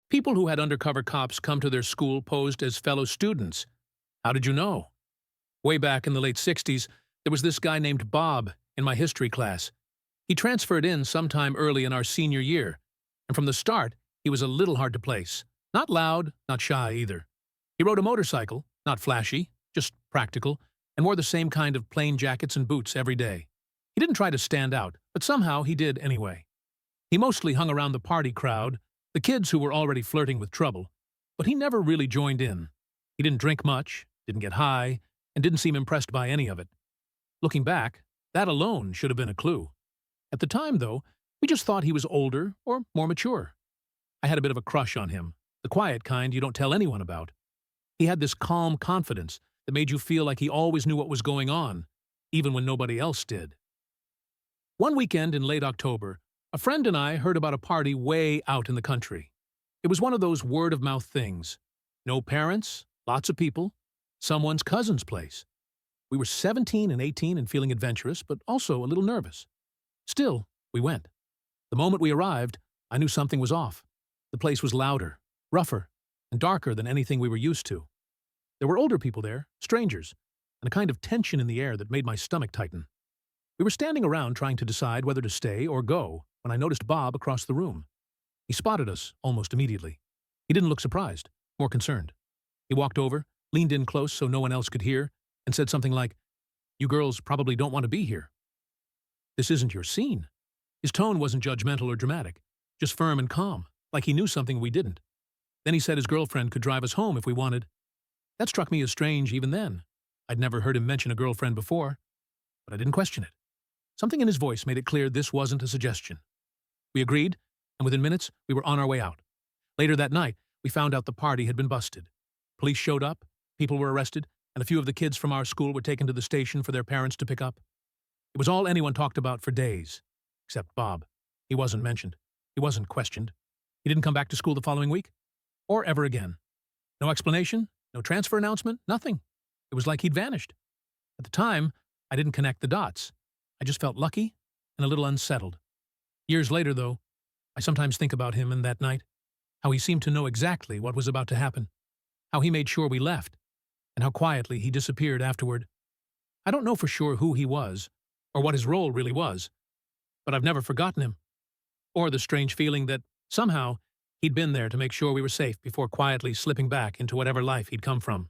People who had undercover cops come to their school posed as fellow students. How did you know? Way back in the late 60s, there was this guy named Bob in my history class. He transferred in sometime early in our senior year, and from the start, he was a little hard to place. Not loud, not shy either. He rode a motorcycle, not flashy, just practical, and wore the same kind of plain jackets and boots every day. He didn't try to stand out, but somehow he did anyway. He mostly hung around the party crowd, the kids who were already flirting with trouble, but he never really joined in. He didn't drink much, didn't get high, and didn't seem impressed by any of it. Looking back, that alone should have been a clue. At the time, though, we just thought he was older or more mature. I had a bit of a crush on him, the quiet kind you don't tell anyone about. He had this calm confidence that made you feel like he always knew what was going on, even when nobody else did. One weekend in late October, a friend and I heard about a party way out in the country. It was one of those word-of-mouth things. No parents, lots of people, someone's cousin's place. We were 17 and 18 and feeling adventurous, but also a little nervous. Still, we went. The moment we arrived, I knew something was off. The place was louder, rougher, and darker than anything we were used to. There were older people there, strangers, and a kind of tension in the air that made my stomach tighten. We were standing around trying to decide whether to stay or go when I noticed Bob across the room. He spotted us almost immediately. He didn't look surprised, more concerned. He walked over, leaned in close so no one else could hear, and said something like, "You girls probably don't want to be here. This isn't your scene." His tone wasn't judgmental or dramatic, just firm and calm, like he knew something we didn't. Then he said his girlfriend could drive us home if we wanted. That struck me as strange even then. I'd never heard him mention a girlfriend before, but I didn't question it. Something in his voice made it clear this wasn't a suggestion. We agreed, and within minutes, we were on our way out. Later that night, we found out the party had been busted. Police showed up, people were arrested, and a few of the kids from our school were taken to the station for their parents to pick up. It was all anyone talked about for days, except Bob. He wasn't mentioned. He wasn't questioned. He didn't come back to school the following week, or ever again. No explanation, no transfer announcement, nothing. It was like he'd vanished. At the time, I didn't connect the dots. I just felt lucky and a little unsettled. Years later, though, I sometimes think about him and that night, how he seemed to know exactly what was about to happen, how he made sure we left, and how quietly he disappeared afterward. I don't know for sure who he was, or what his role really was, but I've never forgotten him, or the strange feeling that, somehow, he'd been there to make sure we were safe before quietly slipping back into whatever life he'd come from.